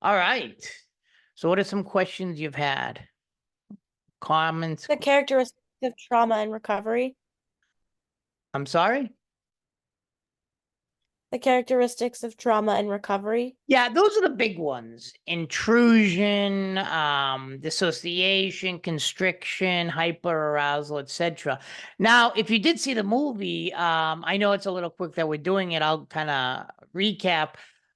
All right. So what are some questions you've had? Comments? The characteristics of trauma and recovery. I'm sorry? The characteristics of trauma and recovery. Yeah, those are the big ones. Intrusion, dissociation, constriction, hyperarousal, etc. Now, if you did see the movie, I know it's a little quick that we're doing it. I'll kind of recap.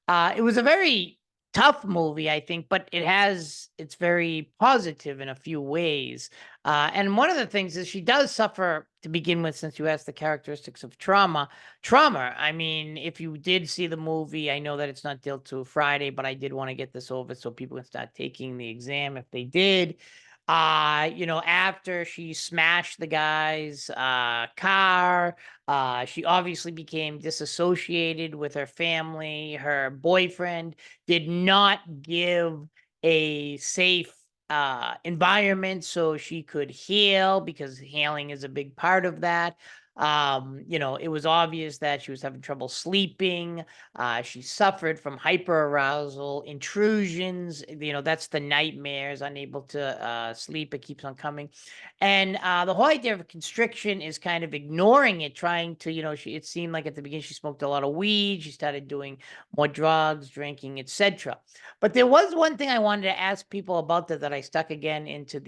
It was a very tough movie, I think, but it's very positive in a few ways. And one of the things is she does suffer to begin with, since you asked the characteristics of trauma. I mean, if you did see the movie, I know that it's not till Friday, but I did want to get this over so people can start taking the exam if they did. After she smashed the guy's car, she obviously became disassociated with her family. Her boyfriend did not give a safe environment so she could heal, because healing is a big part of that. It was obvious that she was having trouble sleeping. She suffered from hyperarousal intrusions. That's the nightmares, unable to sleep. It keeps on coming. And the whole idea of constriction is kind of ignoring it, trying to, it seemed like at the beginning she smoked a lot of weed. She started doing more drugs, drinking, etc. But there was one thing I wanted to ask people about that I stuck again into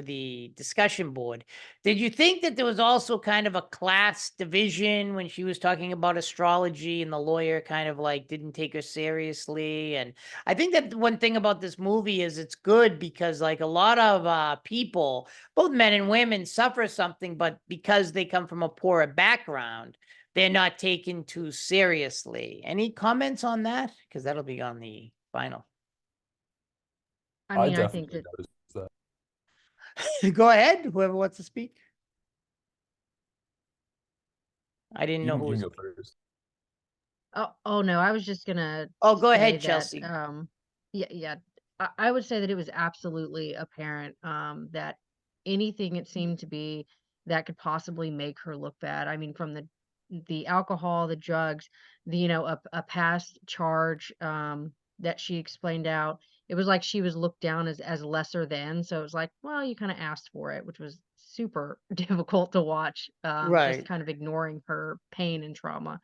the discussion board. Did you think that there was also kind of a class division when she was talking about astrology and the lawyer kind of like didn't take her seriously? And I think that one thing about this movie is it's good because like a lot of people, both men and women, suffer something, but because they come from a poorer background, they're not taken too seriously. Any comments on that? Because that'll be on the final. I I mean, I think definitely that noticed that. Go ahead, whoever wants to speak. I didn't You know can, who you can was. go first. oh no, I was just gonna Oh, go say ahead, that Chelsea. yeah, I would say that it was absolutely apparent that anything it seemed to be that could possibly make her look bad. I mean, from the alcohol, the drugs, a past charge that she explained out. It was like she was looked down as lesser than. So it was like, well, you kind of asked for it, which was super difficult to watch. Just Right. kind of ignoring her pain and trauma.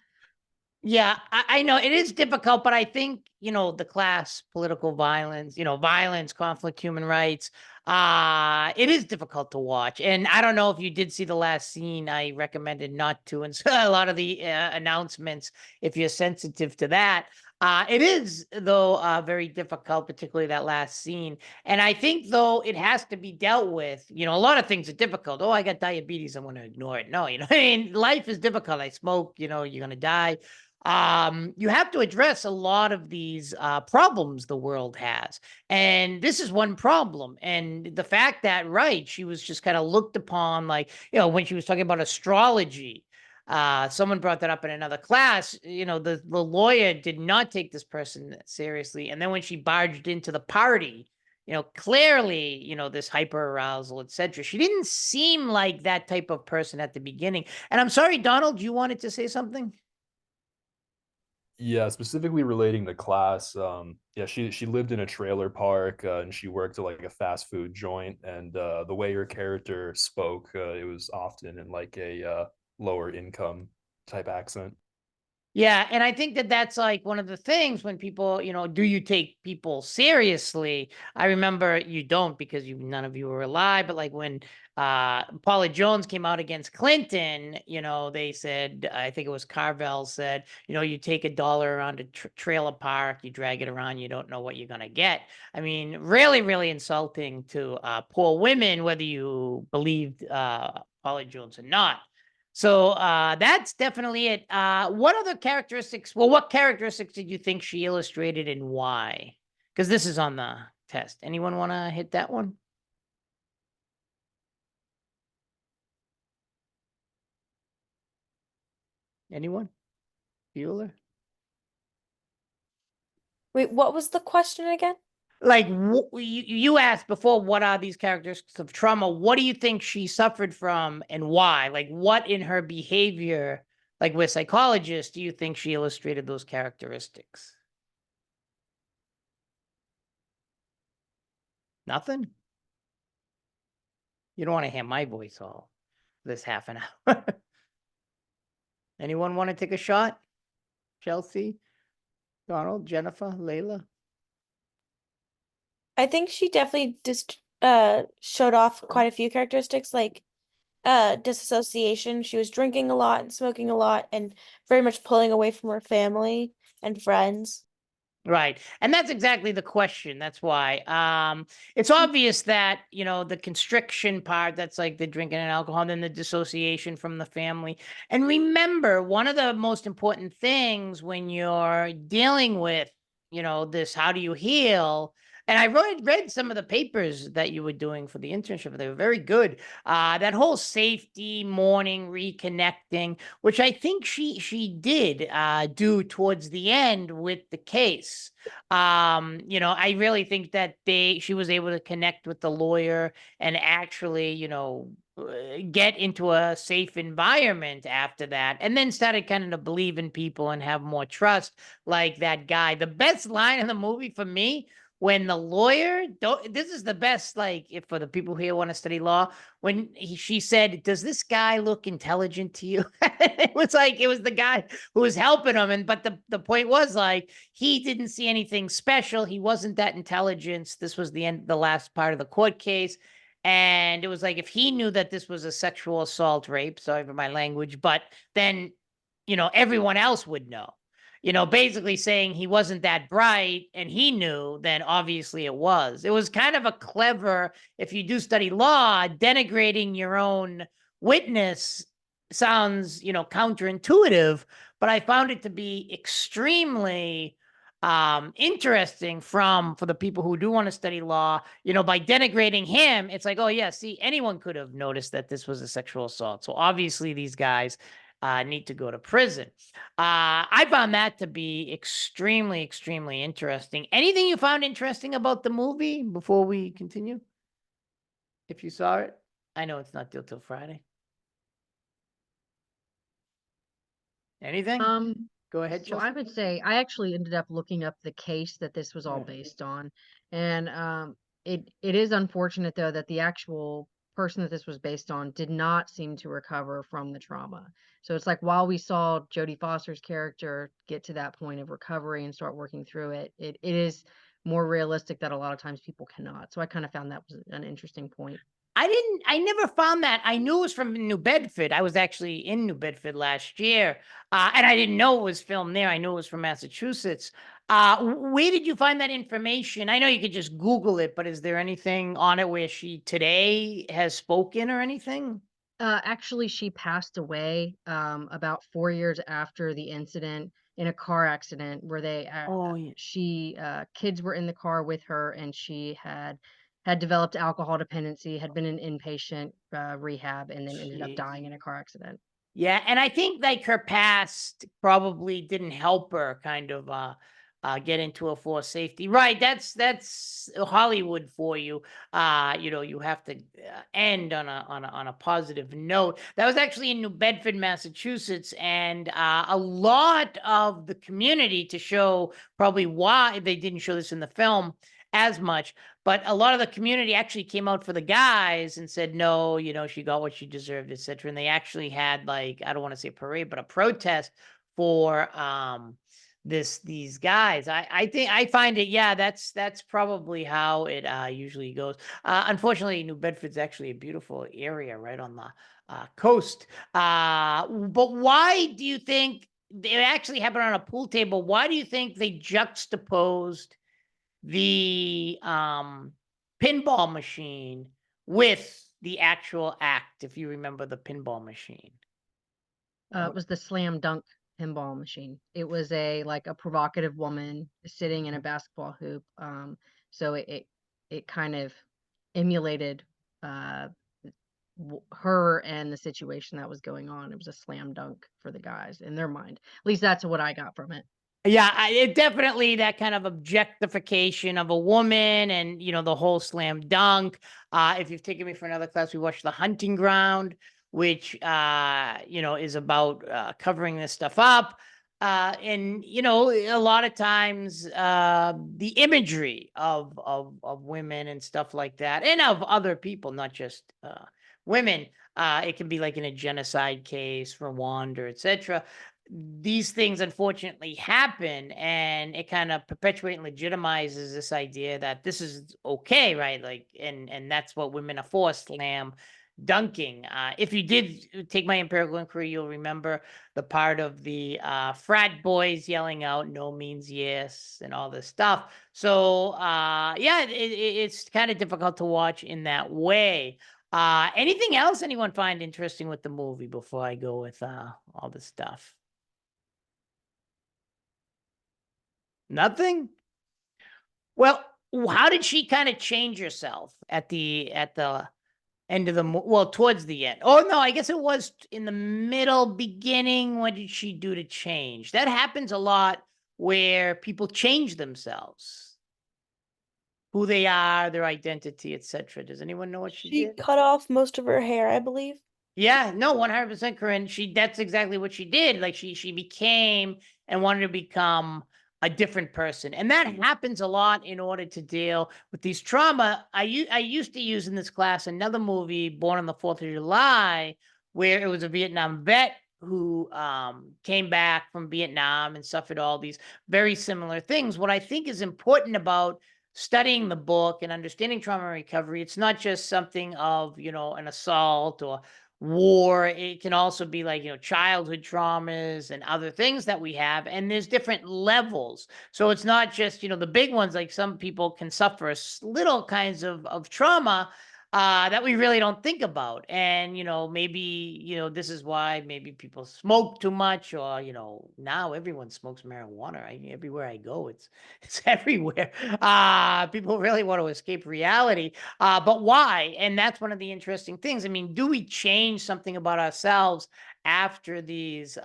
Yeah, I know it is difficult, but I think, the class, political violence, violence, conflict, human rights, it is difficult to watch. And I don't know if you did see the last scene. I recommended not to. And so a lot of the announcements, if you're sensitive to that, it is, though, very difficult, particularly that last scene. And I think, though, it has to be dealt with. A lot of things are difficult. Oh, I got diabetes. I'm going to ignore it. No, I mean, life is difficult. I smoke, you're going to die. You have to address a lot of these problems the world has, and this is one problem. And the fact that, right, she was just kind of looked upon, like, when she was talking about astrology, someone brought that up in another class. The lawyer did not take this person seriously, and then when she barged into the party, clearly, this hyper arousal, etc., she didn't seem like that type of person at the beginning. And I'm sorry, Donald, you wanted to say something? Yeah, specifically relating to class. Yeah, she lived in a trailer park, and she worked at like a fast food joint. And the way her character spoke, it was often in like a lower income type accent. Yeah, and I think that that's like one of the things when people, do you take people seriously? I remember you don't, because none of you were alive, but like when Paula Jones came out against Clinton, they said, I think it was Carvel said, you take $1 around a trailer park, you drag it around, you don't know what you're gonna get. I mean, really, really insulting to poor women, whether you believed Paula Jones or not. So that's definitely it. What characteristics did you think she illustrated and why? Because this is on the test. Anyone want to hit that one? Anyone? Bueller? Wait, what was the question again? Like you asked before, what are these characteristics of trauma? What do you think she suffered from and why? Like what in her behavior, like with psychologists, do you think she illustrated those characteristics? Nothing? You don't want to hear my voice all this half an hour. Anyone want to take a shot? Chelsea, Donald, Jennifer, Layla? I think she definitely just showed off quite a few characteristics like disassociation. She was drinking a lot and smoking a lot and very much pulling away from her family and friends. Right. And that's exactly the question. That's why. It's obvious that, the constriction part, that's like the drinking and alcohol, and then the dissociation from the family. And remember, one of the most important things when you're dealing with, this, how do you heal? And I read some of the papers that you were doing for the internship. They were very good. That whole safety, mourning, reconnecting, which I think she did do towards the end with the case. I really think that she was able to connect with the lawyer and actually, get into a safe environment after that, and then started kind of to believe in people and have more trust, like that guy. The best line in the movie for me, when the lawyer, this is the best, like, if for the people here want to study law, when she said, "Does this guy look intelligent to you?" It was like, it was the guy who was helping him. But the point was, like, he didn't see anything special. He wasn't that intelligent. This was the last part of the court case. And it was like, if he knew that this was a sexual assault, rape, sorry for my language, but then, everyone else would know. Basically saying he wasn't that bright and he knew, then obviously it was. It was kind of a clever, if you do study law, denigrating your own witness sounds, counterintuitive, but I found it to be extremely interesting for the people who do want to study law. By denigrating him, it's like, oh yeah, see, anyone could have noticed that this was a sexual assault. So obviously these guys need to go to prison. I found that to be extremely, extremely interesting. Anything you found interesting about the movie before we continue? If you saw it, I know it's not due till Friday. Anything? Go ahead, So I Chelsea. would say I actually ended up looking up the case that this was all Yeah. based on, and it is unfortunate though that the actual person that this was based on did not seem to recover from the trauma. So it's like while we saw Jodie Foster's character get to that point of recovery and start working through it, it is more realistic that a lot of times people cannot. So I kind of found that was an interesting point. I never found that. I knew it was from New Bedford. I was actually in New Bedford last year, and I didn't know it was filmed there. I knew it was from Massachusetts. Where did you find that information? I know you could just Google it, but is there anything on it where she today has spoken or anything? Actually, she passed away about 4 years after the incident in a car accident where Oh, yeah. kids were in the car with her, and she had developed alcohol dependency, had been in inpatient rehab, and then ended up Jeez. dying in a car accident. Yeah, and I think like her past probably didn't help her kind of get into a forced safety. Right, that's Hollywood for you. You have to end on a positive note. That was actually in New Bedford, Massachusetts, and a lot of the community, to show probably why they didn't show this in the film as much, but a lot of the community actually came out for the guys and said, no, she got what she deserved, etc. And they actually had, like, I don't want to say a parade, but a protest for these guys. I think I find it, yeah, that's probably how it usually goes. Unfortunately, New Bedford's actually a beautiful area right on the coast. But why do you think it actually happened on a pool table? Why do you think they juxtaposed the pinball machine with the actual act, if you remember the pinball machine? It was the slam dunk pinball machine. It was a provocative woman sitting in a basketball hoop. So it kind of emulated uh, her and the situation that was going on. It was a slam dunk for the guys in their mind. At least that's what I got from it. Yeah, it definitely, that kind of objectification of a woman, and the whole slam dunk. If you've taken me for another class, we watched The Hunting Ground, which is about covering this stuff up. And you know, a lot of times, the imagery of women and stuff like that, and of other people, not just women. It can be like in a genocide case, Rwanda, etc. These things unfortunately happen, and it kind of perpetuates and legitimizes this idea that this is okay, right? Like, and that's what women are for: slam dunking. If you did take my empirical inquiry, you'll remember the part of the frat boys yelling out "no" means yes and all this stuff. So yeah, it's kind of difficult to watch in that way. Anything else anyone find interesting with the movie before I go with all this stuff? Nothing. Well, how did she kind of change herself at the end of the well, towards the end? Oh no, I guess it was in the middle, beginning. What did she do to change? That happens a lot where people change themselves, who they are, their identity, etc. Does anyone know what she She did? cut off most of her hair, I believe. Yeah, no, 100%, Corinne. That's exactly what she did. Like she became and wanted to become a different person. And that happens a lot in order to deal with these trauma. I used to use in this class another movie, Born on the 4th of July, where it was a Vietnam vet who came back from Vietnam and suffered all these very similar things. What I think is important about studying the book and understanding trauma and recovery, it's not just something of, you know, an assault or war. It can also be like, you know, childhood traumas and other things that we have. And there's different levels. So it's not just, you know, the big ones, like some people can suffer little kinds of trauma that we really don't think about. And, you know, maybe, you know, this is why maybe people smoke too much, or, you know, now everyone smokes marijuana. Everywhere I go, it's it's everywhere. People really want to escape reality. But why? And that's one of the interesting things. I mean, do we change something about ourselves after these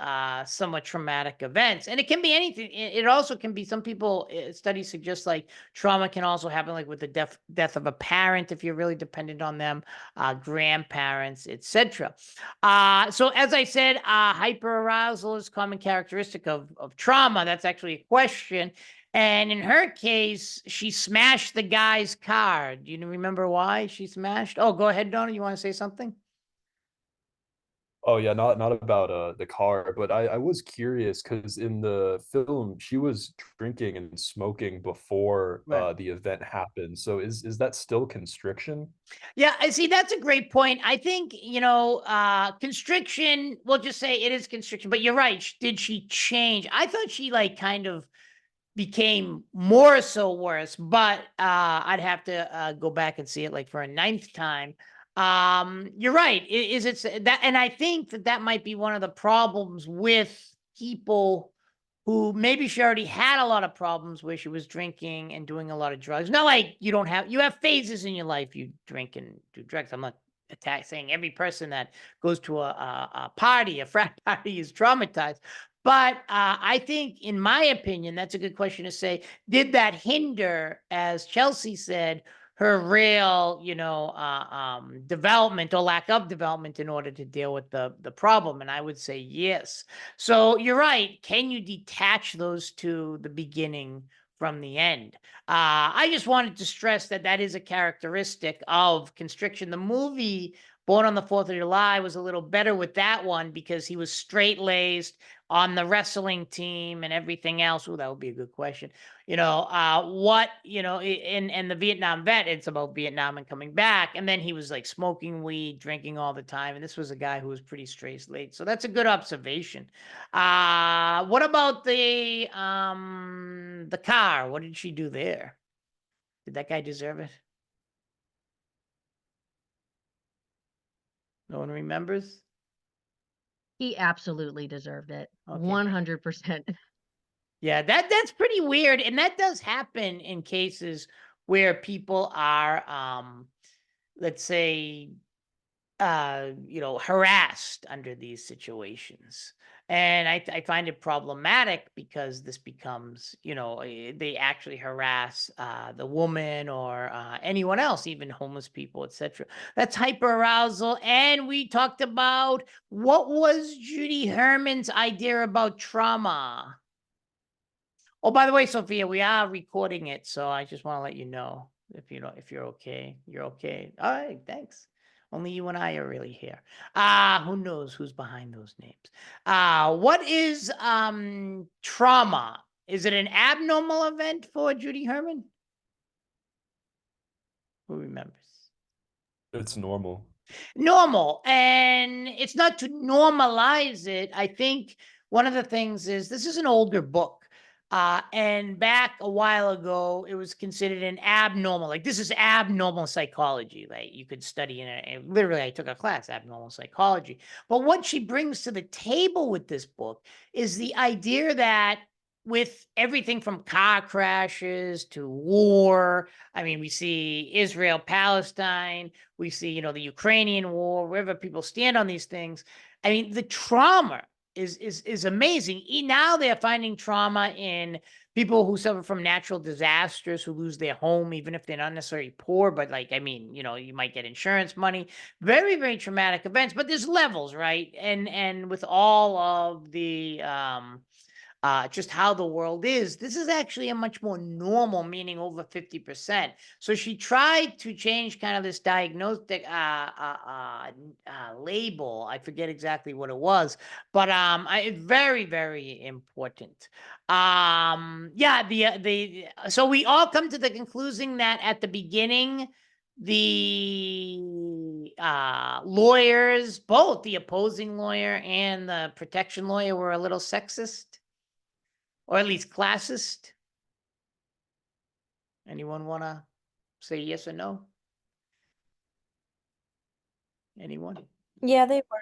somewhat traumatic events? And it can be anything. It also can be, some people, studies suggest, like trauma can also happen like with the death of a parent if you're really dependent on them, grandparents, etc. So as I said, hyperarousal is a common characteristic of trauma. That's actually a question. And in her case, she smashed the guy's car. Do you remember why she smashed? Oh, go ahead, Donna. You want to say something? Oh yeah, not about the car, but I was curious because in the film she was drinking and smoking before Right. the event happened. So is that still constriction? Yeah, I see. That's a great point. I think, you know, constriction, we'll just say it is constriction, but you're right. Did she change? I thought she like kind of became more so worse, but I'd have to go back and see it like for a ninth time. You're right. Is it that? And I think that that might be one of the problems with people who maybe she already had a lot of problems where she was drinking and doing a lot of drugs. Not like you have phases in your life you drink and do drugs. I'm not saying every person that goes to a party, a frat party, is traumatized. But I think, in my opinion, that's a good question to say. Did that hinder, as Chelsea said, her real, you know, development or lack of development in order to deal with the problem? And I would say yes. So you're right. Can you detach those two, the beginning from the end? I just wanted to stress that that is a characteristic of constriction. The movie Born on the 4th of July was a little better with that one because he was straight laced on the wrestling team and everything else. Oh, that would be a good question. You know, what, you know, and the Vietnam vet, it's about Vietnam and coming back. And then he was like smoking weed, drinking all the time. And this was a guy who was pretty straight laced. So that's a good observation. What about the car? What did she do there? Did that guy deserve it? No one remembers? He absolutely deserved it. Okay. 100%. Yeah, that's pretty weird. And that does happen in cases where people are let's say you know, harassed under these situations. And I find it problematic because this becomes, they actually harass the woman or anyone else, even homeless people, etc. That's hyperarousal. And we talked about what was Judy Herman's idea about trauma. Oh, by the way, Sophia, we are recording it, so I just want to let you know if you're okay. You're okay. All right, thanks. Only you and I are really here. Who knows who's behind those names? What is trauma? Is it an abnormal event for Judy Herman? Who remembers? It's normal. Normal, and it's not to normalize it. I think one of the things is this is an older book, and back a while ago it was considered an abnormal, like this is abnormal psychology, like you could study in it. And literally I took a class, abnormal psychology. But what she brings to the table with this book is the idea that with everything from car crashes to war, I mean, we see Israel Palestine, we see, the Ukrainian war, wherever people stand on these things. I mean, the trauma is amazing. Now they're finding trauma in people who suffer from natural disasters, who lose their home, even if they're not necessarily poor, but like, I mean, you might get insurance money. Very, very traumatic events, but there's levels, right? And with all of the just how the world is, this is actually a much more normal, meaning over 50%. So she tried to change kind of this diagnostic label. I forget exactly what it was, but it's very, very important. Yeah, so we all come to the conclusion that at the beginning, the lawyers, both the opposing lawyer and the protection lawyer, were a little sexist. Or at least classist? Anyone want to say yes or no? Anyone? Yeah, they were.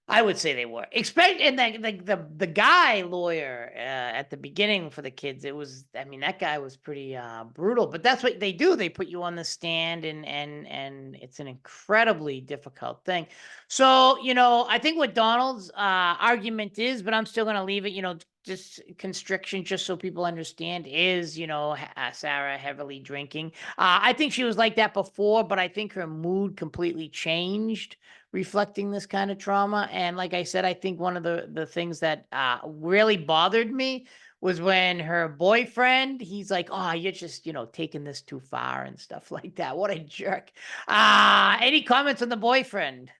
I would say they were. Expect and the guy lawyer at the beginning for the kids. It was, I mean, that guy was pretty brutal. But that's what they do. They put you on the stand, and it's an incredibly difficult thing. So I think what Donald's argument is, but I'm still going to leave it. Just constriction, just so people understand, is Sarah heavily drinking. I think she was like that before, but I think her mood completely changed reflecting this kind of trauma. And like I said, I think one of the things that really bothered me was when her boyfriend, he's like, oh, you're just, taking this too far and stuff like that. What a jerk. Any comments on the boyfriend?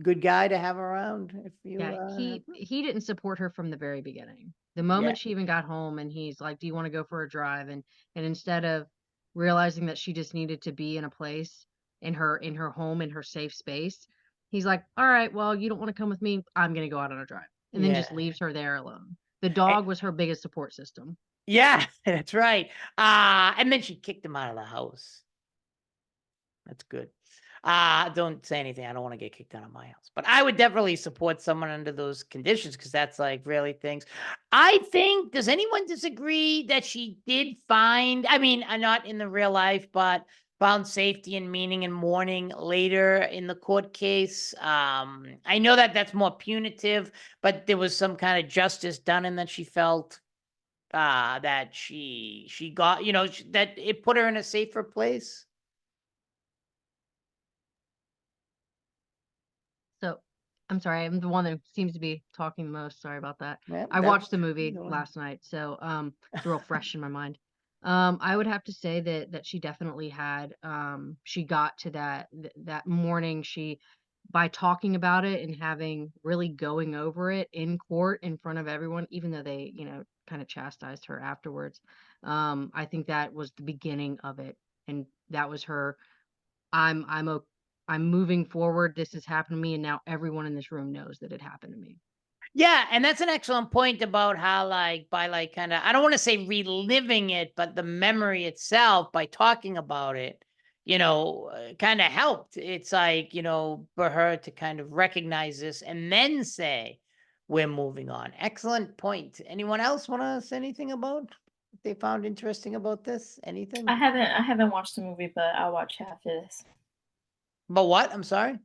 Good guy to have around if you Yeah, have- he didn't support her from the very beginning. The Yeah. moment she even got home and he's like, "Do you want to go for a drive?" And instead of realizing that she just needed to be in a place in her home, in her safe space, he's like, "All right, well, you don't want to come with me. I'm going to go out on a drive." And then just Yeah. leaves her there alone. The dog was her biggest support system. Yeah, that's right. And then she kicked him out of the house. That's good. Don't say anything. I don't want to get kicked out of my house. But I would definitely support someone under those conditions because that's like really things. I think, does anyone disagree that she did find, I mean, not in the real life, but found safety and meaning and mourning later in the court case? I know that that's more punitive, but there was some kind of justice done and that she felt that she got, that it put her in a safer place. So, I'm sorry, I'm the one that seems to be talking the most. Sorry about that. Yeah, I watched the movie go on. last night, so it's real fresh in my mind. I would have to say that she definitely had she got to that morning, she by talking about it and having really going over it in court in front of everyone, even though they, kind of chastised her afterwards. I think that was the beginning of it, and that was her. I'm o I'm moving forward, this has happened to me, and now everyone in this room knows that it happened to me. Yeah, and that's an excellent point about how, like, by like kind of, I don't want to say reliving it, but the memory itself by talking about it, kind of helped. It's like, for her to kind of recognize this and then say, we're moving on. Excellent point. Anyone else want to say anything about what they found interesting about this? Anything? I haven't watched the movie, but I'll watch half of this. But what? I'm sorry.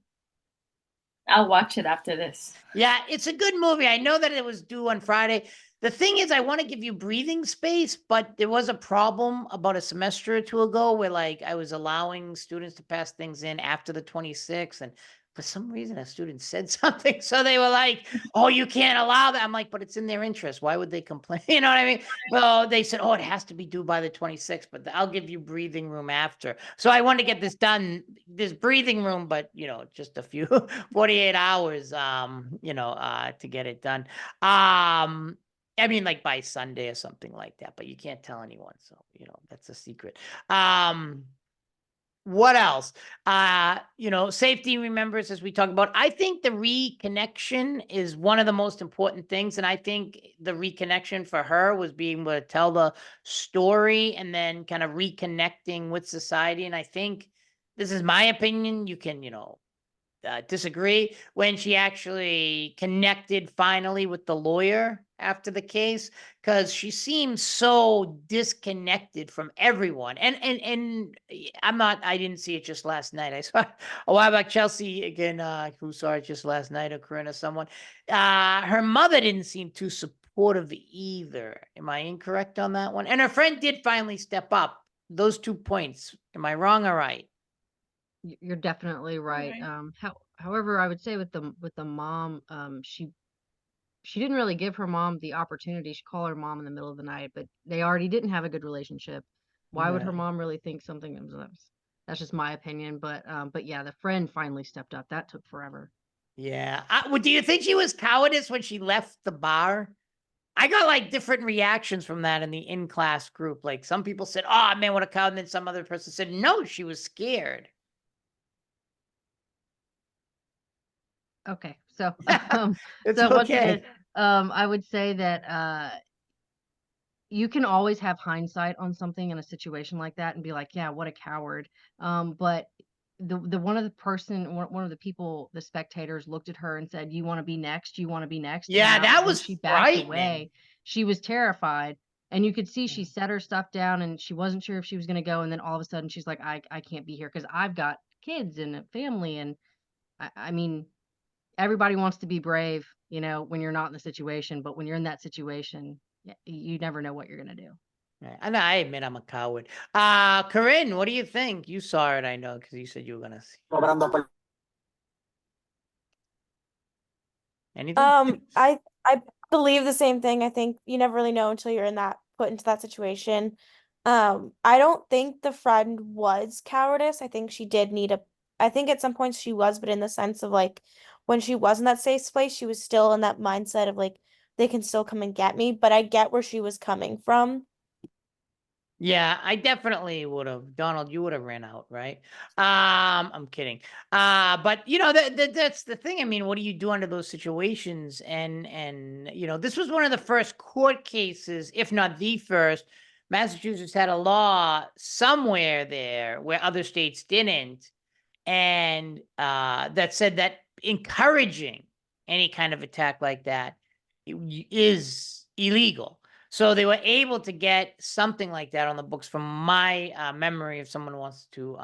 I'll watch it after this. Yeah, it's a good movie. I know that it was due on Friday. The thing is, I want to give you breathing space, but there was a problem about a semester or two ago where like I was allowing students to pass things in after the 26th, and for some reason a student said something. So they were like, oh, you can't allow that. I'm like, but it's in their interest. Why would they complain? You know what I mean? Well, they said, oh, it has to be due by the 26th, but I'll give you breathing room after. So I want to get this done, this breathing room, but just a few 48 hours, to get it done. I mean, like by Sunday or something like that, but you can't tell anyone. So, that's a secret. What else? Safety remembers, as we talk about. I think the reconnection is one of the most important things. And I think the reconnection for her was being able to tell the story and then kind of reconnecting with society. And I think this is my opinion. You can, disagree, when she actually connected finally with the lawyer after the case, because she seems so disconnected from everyone. And I didn't see it just last night. I saw a while back Chelsea again, who saw it just last night, or Corinna, someone. Her mother didn't seem too supportive either. Am I incorrect on that one? And her friend did finally step up. Those 2 points. Am I wrong or right? You're definitely right. Right. However, I would say with the mom, she didn't really give her mom the opportunity. She called her mom in the middle of the night, but they already didn't have a good relationship. Why would her Right. mom really think something? That's just my opinion. But yeah, the friend finally stepped up. That took forever. Yeah. Do you think she was cowardice when she left the bar? I got like different reactions from that in the in-class group. Like some people said, "Oh man, what a coward!" And then some other person said, "No, she was scared." Okay, so It's so once again, okay. I would say that you can always have hindsight on something in a situation like that and be like, yeah, what a coward. But the one of the people, the spectators looked at her and said, "You want to be next? You want to be next?" And Yeah, that that when was she backed frightening. away, she was terrified. And you could see Yeah. she set her stuff down and she wasn't sure if she was going to go. And then all of a sudden she's like, I can't be here because I've got kids and a family. And I mean, everybody wants to be brave, when you're not in the situation, but when you're in that situation, you never know what you're gonna do. Right. And I admit I'm a coward. Corinne, what do you think? You saw it, I know, because you said you were gonna see anything. I believe the same thing. I think you never really know until you're put into that situation. I don't think the friend was cowardice. I think she did need I think at some points she was, but in the sense of like when she was in that safe place, she was still in that mindset of like they can still come and get me, but I get where she was coming from. Yeah, I definitely would have. Donald, you would have ran out, right? I'm kidding. But that's the thing. I mean, what do you do under those situations? And this was one of the first court cases, if not the first. Massachusetts had a law somewhere there where other states didn't, and that said that encouraging any kind of attack like that is illegal. So they were able to get something like that on the books from my memory. If someone wants to,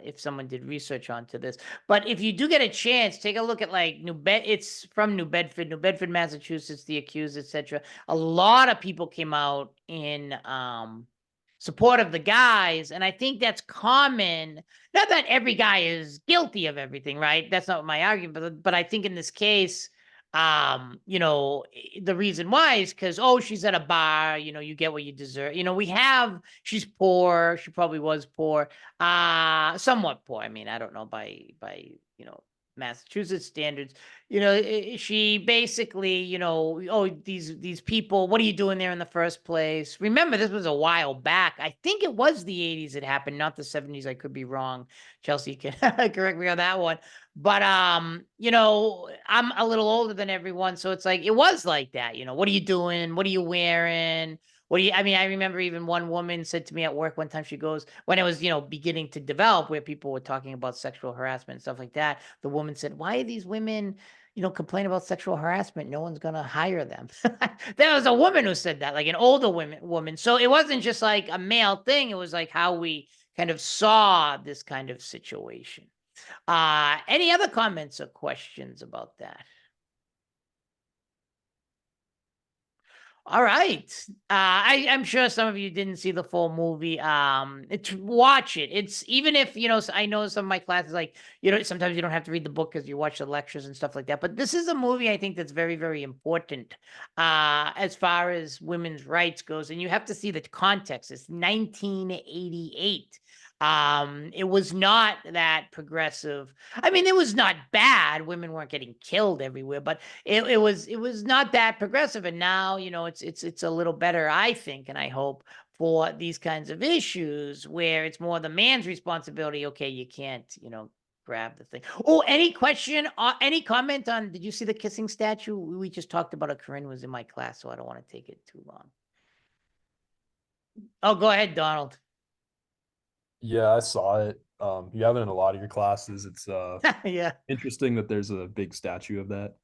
if someone did research onto this, but if you do get a chance, take a look at like It's from New Bedford, Massachusetts. The accused, etc. A lot of people came out in support of the guys, and I think that's common. Not that every guy is guilty of everything, right? That's not my argument, but I think in this case, the reason why is because, oh, she's at a bar, you get what you deserve. She's poor, she probably was poor, somewhat poor. I mean, I don't know by Massachusetts standards. She basically, oh, these people, what are you doing there in the first place? Remember, this was a while back. I think it was the 80s it happened, not the 70s. I could be wrong. Chelsea can correct me on that one. But I'm a little older than everyone, so it's like it was like that. What are you doing? What are you wearing? I mean, I remember even one woman said to me at work one time, she goes, when it was, beginning to develop where people were talking about sexual harassment and stuff like that, the woman said, why are these women, complain about sexual harassment? No one's going to hire them. There was a woman who said that, like an older woman. So it wasn't just like a male thing. It was like how we kind of saw this kind of situation. Any other comments or questions about that? All right. I'm sure some of you didn't see the full movie. It's watch it. It's even if I know some of my classes like sometimes you don't have to read the book because you watch the lectures and stuff like that. But this is a movie I think that's very very important as far as women's rights goes, and you have to see the context. It's 1988. It was not that progressive. I mean, it was not bad. Women weren't getting killed everywhere, but it was not that progressive. And now it's a little better, I think, and I hope, for these kinds of issues where it's more the man's responsibility. Okay, you can't grab the thing. Oh, any question, any comment on, did you see the kissing statue? We just talked about it. Corinne was in my class, so I don't want to take it too long. Oh, go ahead, Donald. Yeah, I saw it. You have it in a lot of your classes. It's Yeah. interesting that there's a big statue of that.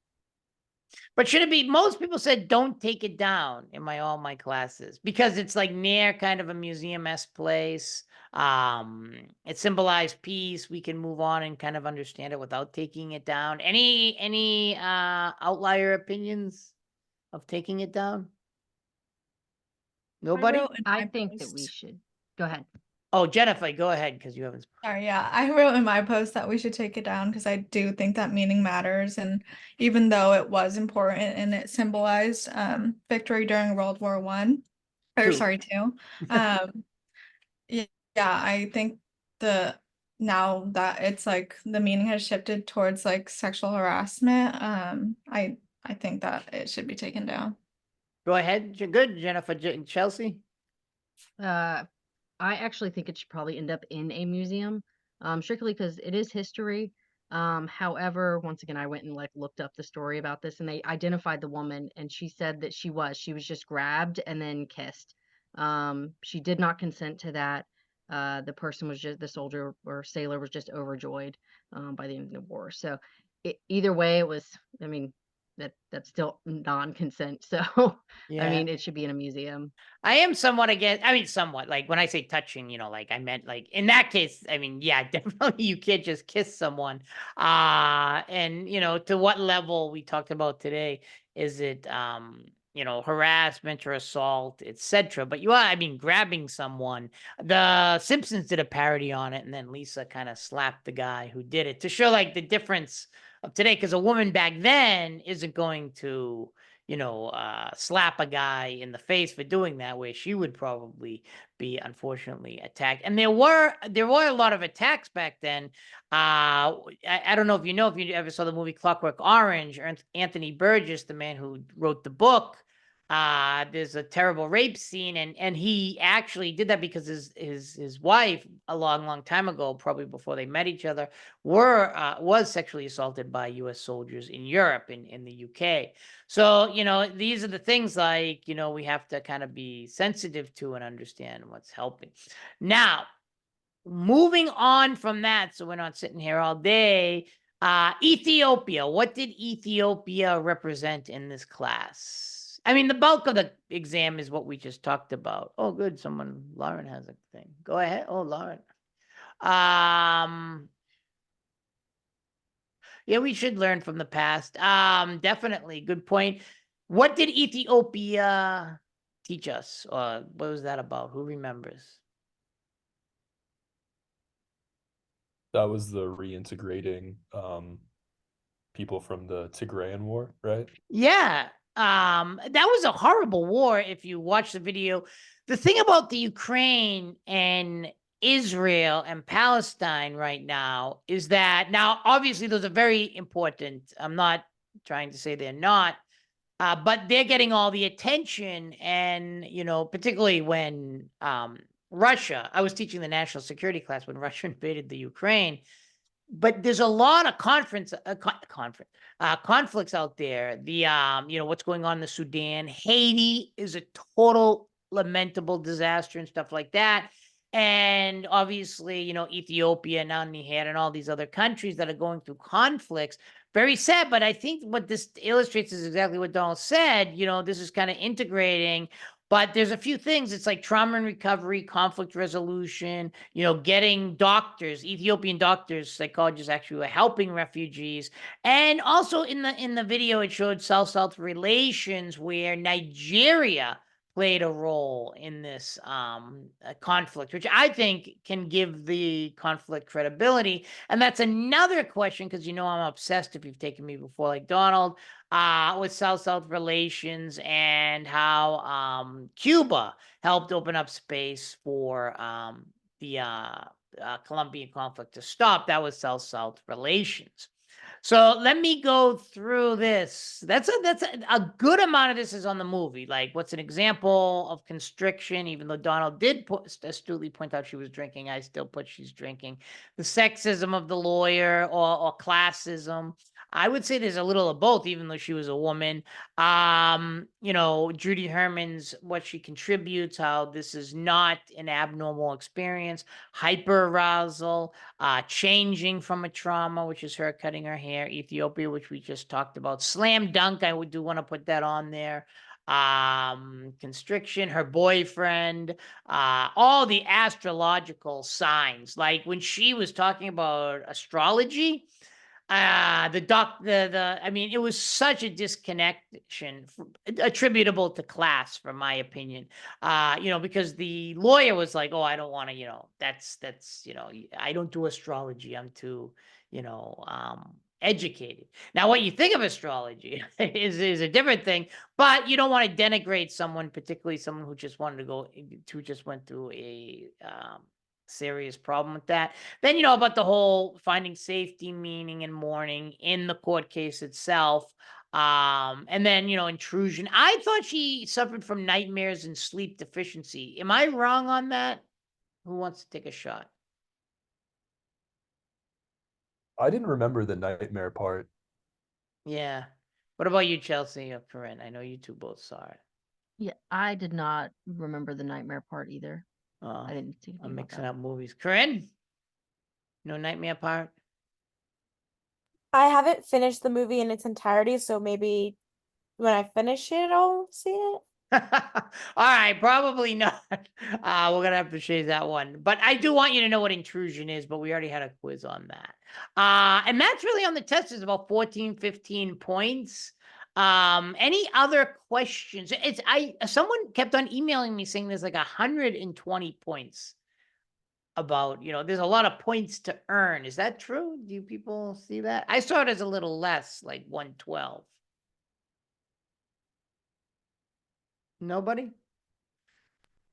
But should it be, most people said don't take it down in all my classes because it's like near kind of a museum-esque place. It symbolized peace. We can move on and kind of understand it without taking it down. Any outlier opinions of taking it down? Nobody? wrote in I my think that we post- should go ahead. Oh, Jennifer, go ahead because you haven't. Sorry, yeah, I wrote in my post that we should take it down because I do think that meaning matters, and even though it was important and it symbolized victory during World War One, or Two. sorry, two. Yeah, I think now that it's like the meaning has shifted towards like sexual harassment, I think that it should be taken down. Go ahead. Good, Jennifer. Chelsea? I actually think it should probably end up in a museum, strictly because it is history. However, once again, I went and like looked up the story about this, and they identified the woman, and she said that she was just grabbed and then kissed. She did not consent to that. The person was just, the soldier or sailor was just overjoyed by the end of the war. So either way, it was. I mean, that's still non-consent. So I mean, it should be in a museum. I am somewhat against, I mean, somewhat, like when I say touching, like I meant like in that case, I mean, yeah, definitely you can't just kiss someone. And to what level we talked about today, is it, harassment or assault, etc. But I mean, grabbing someone, the Simpsons did a parody on it, and then Lisa kind of slapped the guy who did it to show like the difference of today. Because a woman back then isn't going to, slap a guy in the face for doing that, where she would probably be unfortunately attacked. And there were a lot of attacks back then. I don't know if you ever saw the movie Clockwork Orange, or Anthony Burgess, the man who wrote the book. There's a terrible rape scene, and he actually did that because his wife, a long time ago, probably before they met each other, was sexually assaulted by U.S. soldiers in Europe, in the UK. So these are the things like we have to kind of be sensitive to and understand what's helping. Now, moving on from that, so we're not sitting here all day. Ethiopia. What did Ethiopia represent in this class? I mean, the bulk of the exam is what we just talked about. Oh, good. Lauren has a thing. Go ahead. Oh, Lauren. Yeah, we should learn from the past. Definitely. Good point. What did Ethiopia teach us? What was that about? Who remembers? That was the reintegrating people from the Tigrayan War, right? Yeah. That was a horrible war if you watch the video. The thing about the Ukraine and Israel and Palestine right now is that, now obviously those are very important. I'm not trying to say they're not, but they're getting all the attention. And particularly when Russia, I was teaching the national security class when Russia invaded the Ukraine. But there's a lot of conflicts out there. The what's going on in the Sudan, Haiti is a total lamentable disaster and stuff like that. And obviously, Ethiopia, now Niger, and all these other countries that are going through conflicts. Very sad. But I think what this illustrates is exactly what Donald said. This is kind of integrating But there's a few things. It's like trauma and recovery, conflict resolution, getting doctors, Ethiopian doctors, psychologists actually were helping refugees. And also in the video, it showed South-South relations where Nigeria played a role in this conflict, which I think can give the conflict credibility. And that's another question, because I'm obsessed, if you've taken me before, like Donald, with South-South relations and how Cuba helped open up space for the Colombian conflict to stop. That was South-South relations. So let me go through this. That's a good amount of this is on the movie. Like, what's an example of constriction? Even though Donald did astutely point out she was drinking, I still put she's drinking. The sexism of the lawyer, or classism. I would say there's a little of both, even though she was a woman. Judy Herman's, what she contributes, how this is not an abnormal experience, hyperarousal, changing from a trauma, which is her cutting her hair, Ethiopia, which we just talked about, slam dunk, I would do want to put that on there, constriction, her boyfriend, all the astrological signs, like when she was talking about astrology, it was such a disconnection attributable to class, from my opinion. Because the lawyer was like, oh, I don't want to, that's I don't do astrology, I'm too educated. Now, what you think of astrology is a different thing, but you don't want to denigrate someone, particularly someone who just went through a serious problem with that. Then about the whole finding safety, meaning, and mourning in the court case itself. And then intrusion. I thought she suffered from nightmares and sleep deficiency. Am I wrong on that? Who wants to take a shot? I didn't remember the nightmare part. Yeah. What about you, Chelsea or Corinne? I know you two both saw it. Yeah, I did not remember the nightmare part either. Oh, I didn't see anything I'm about mixing that. up movies. Corinne? No nightmare part? I haven't finished the movie in its entirety, so maybe when I finish it, I'll see it. All right, probably not. We're gonna have to shave that one. But I do want you to know what intrusion is, but we already had a quiz on that. And that's really on the test, is about 14, 15 points. Any other questions? Someone kept on emailing me saying there's like 120 points about, there's a lot of points to earn. Is that true? Do people see that? I saw it as a little less, like 112. Nobody?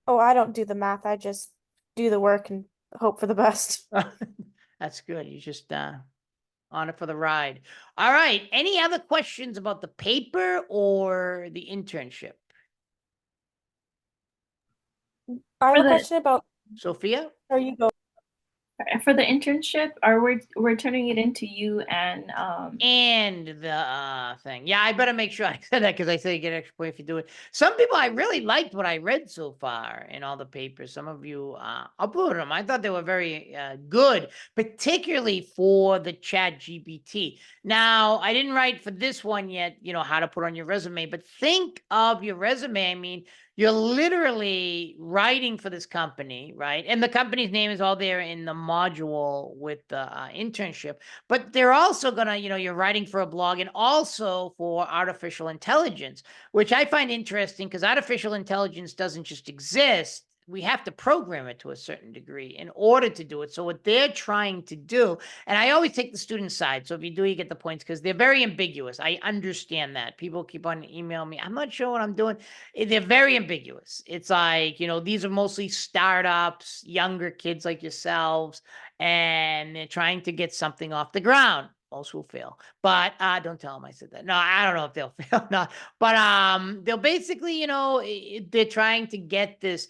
Oh, I don't do the math. I just do the work and hope for the best. That's good. You just on it for the ride. All right. Any other questions about the paper or the internship? I have For a the- question about, Sophia? are you go? For the internship, we're turning it into you and And the thing. Yeah, I better make sure I said that, because I say you get an extra point if you do it. Some people, I really liked what I read so far in all the papers. Some of you uploaded them. I thought they were very good, particularly for the ChatGPT. Now, I didn't write for this one yet, how to put on your resume, but think of your resume. I mean, you're literally writing for this company, right? And the company's name is all there in the module with the internship. But they're also going to, you're writing for a blog and also for artificial intelligence, which I find interesting, because artificial intelligence doesn't just exist. We have to program it to a certain degree in order to do it. So what they're trying to do, and I always take the student side. So if you do, you get the points, because they're very ambiguous. I understand that. People keep on emailing me, I'm not sure what I'm doing. They're very ambiguous. It's like, these are mostly startups, younger kids like yourselves, and they're trying to get something off the ground. Most will fail, but don't tell them I said that. No, I don't know if they'll fail. No, but they'll basically, they're trying to get this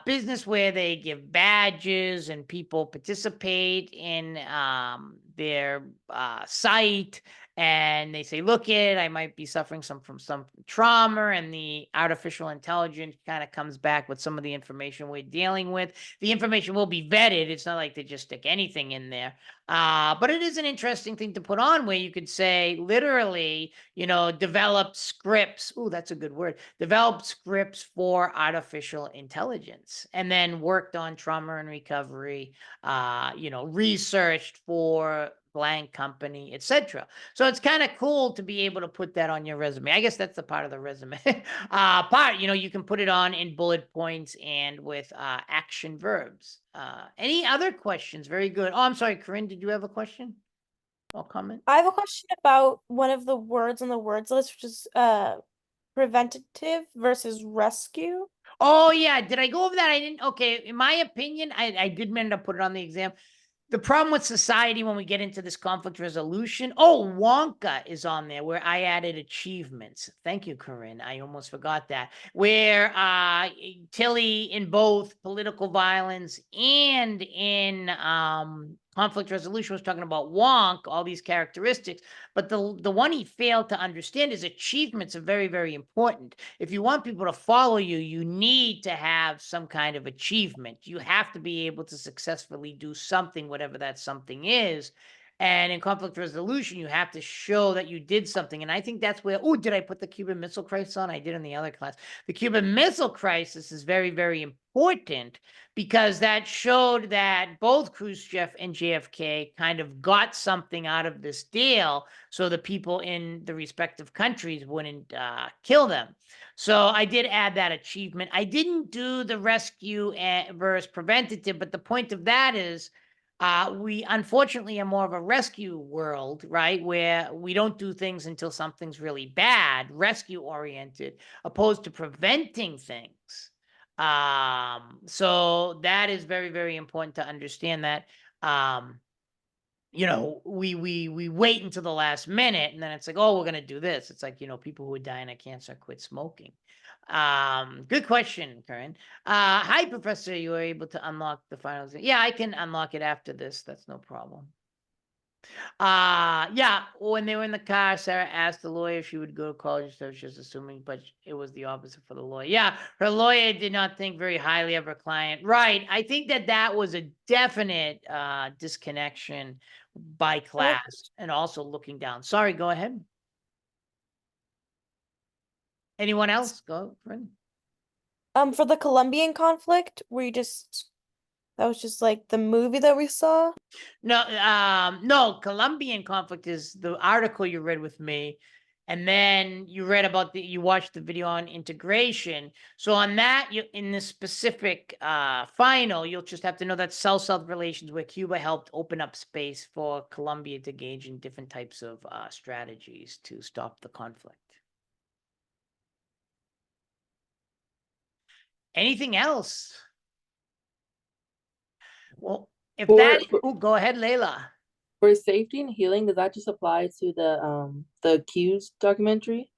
business where they give badges and people participate in their site, and they say, look it, I might be suffering from some trauma, and the artificial intelligence kind of comes back with some of the information we're dealing with. The information will be vetted. It's not like they just stick anything in there. But it is an interesting thing to put on, where you could say literally, develop scripts. Ooh, that's a good word. Develop scripts for artificial intelligence, and then worked on trauma and recovery, researched for blank company, etc. So it's kind of cool to be able to put that on your resume. I guess that's the part of the resume. You can put it on in bullet points and with action verbs. Any other questions? Very good. Oh, I'm sorry, Corinne, did you have a question or comment? I have a question about one of the words on the words list, which is preventative versus rescue. Oh yeah, did I go over that? I didn't. Okay, in my opinion, I did end up put it on the exam. The problem with society when we get into this conflict resolution, Wonka is on there, where I added achievements. Thank you, Corinne. I almost forgot that. Where Tilly, in both political violence and in conflict resolution, was talking about Wonk, all these characteristics. But the one he failed to understand is achievements are very, very important. If you want people to follow you, you need to have some kind of achievement. You have to be able to successfully do something, whatever that something is. And in conflict resolution, you have to show that you did something. And I think that's where, did I put the Cuban Missile Crisis on? I did in the other class. The Cuban Missile Crisis is very, very important, because that showed that both Khrushchev and JFK kind of got something out of this deal, so the people in the respective countries wouldn't kill them. So I did add that achievement. I didn't do the rescue versus preventative, but the point of that is we unfortunately are more of a rescue world, right? Where we don't do things until something's really bad, rescue oriented, opposed to preventing things. So that is very, very important to understand that. We wait until the last minute, and then it's like, we're going to do this. It's like, people who are dying of cancer quit smoking. Good question, Karen. Hi, Professor. You were able to unlock the finals. Yeah, I can unlock it after this. That's no problem. Yeah, when they were in the car, Sarah asked the lawyer if she would go to college, so she was assuming, but it was the opposite for the lawyer. Yeah, her lawyer did not think very highly of her client. Right. I think that was a definite disconnection by class, and also looking down. Sorry, go ahead. Anyone else? Go, friend. For the Colombian conflict, that was just like the movie that we saw? No, Colombian conflict is the article you read with me. And then you read about you watched the video on integration. So on that, in the specific final, you'll just have to know that South-South relations, where Cuba helped open up space for Colombia to engage in different types of strategies to stop the conflict. Anything else? Well, if go ahead, Layla. For safety and healing, does that just apply to the Q's documentary?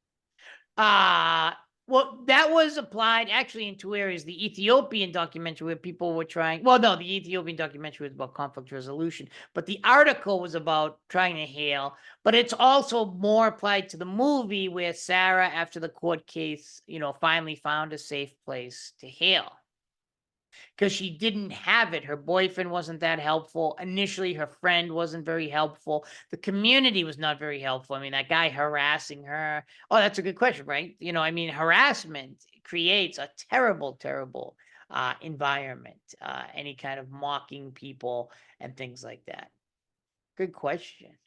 Well, that was applied actually in two areas. The Ethiopian documentary, where people were trying, the Ethiopian documentary was about conflict resolution, but the article was about trying to heal. But it's also more applied to the movie, where Sarah, after the court case, finally found a safe place to heal. Because she didn't have it. Her boyfriend wasn't that helpful. Initially, her friend wasn't very helpful. The community was not very helpful. I mean, that guy harassing her. Oh, that's a good question, right? Harassment creates a terrible, terrible environment. Any kind of mocking people and things like that. Good question.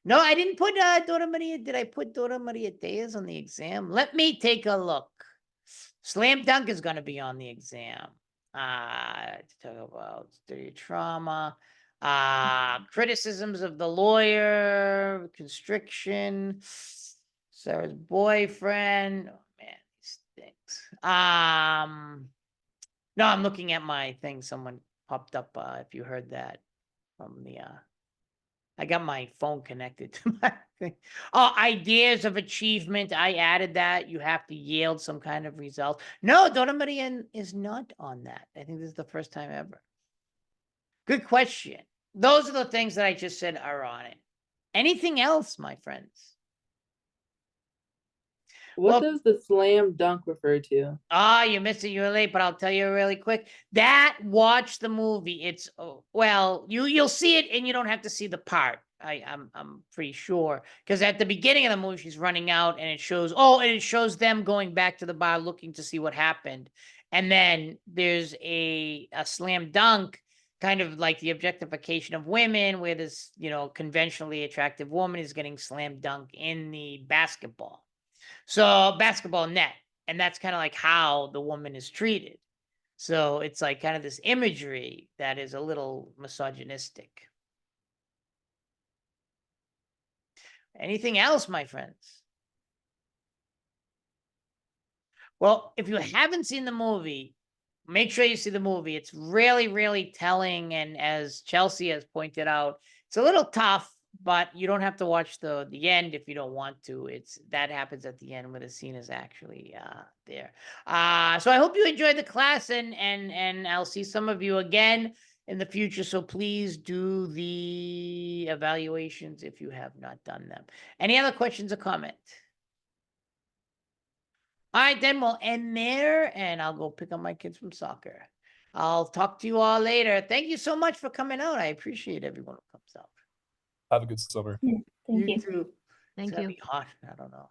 No, I didn't put Dora Maria. Did I put Dora Maria Diaz on the exam? Let me take a look. Slam Dunk is going to be on the exam. To talk about study trauma, criticisms of the lawyer, constriction, Sarah's boyfriend. Oh man, these things. No, I'm looking at my thing. Someone popped up. If you heard that from the I got my phone connected to my thing. Oh, ideas of achievement. I added that. You have to yield some kind of result. No, Dora Maria is not on that. I think this is the first time ever. Good question. Those are the things that I just said are on it. Anything else, my friends? What Well- does the slam dunk refer to? Ah, you missed it. You were late, but I'll tell you really quick. Watch the movie. It's well, you'll see it, and you don't have to see the part. I'm pretty sure, because at the beginning of the movie, she's running out, and it shows them going back to the bar looking to see what happened, and then there's a slam dunk, kind of like the objectification of women, where this conventionally attractive woman is getting slam dunk in the basketball. So basketball net, and that's kind of like how the woman is treated. So it's like kind of this imagery that is a little misogynistic. Anything else, my friends? Well, if you haven't seen the movie, make sure you see the movie. It's really, really telling, and as Chelsea has pointed out, it's a little tough, but you don't have to watch the end if you don't want to. That happens at the end where the scene is actually there. So I hope you enjoyed the class, and I'll see some of you again in the future. So please do the evaluations if you have not done them. Any other questions or comment? All right, then we'll end there, and I'll go pick up my kids from soccer. I'll talk to you all later. Thank you so much for coming out. I appreciate everyone who comes out. Have a good summer. Thank you. Too. Thank It's gonna you. be hot. I don't know.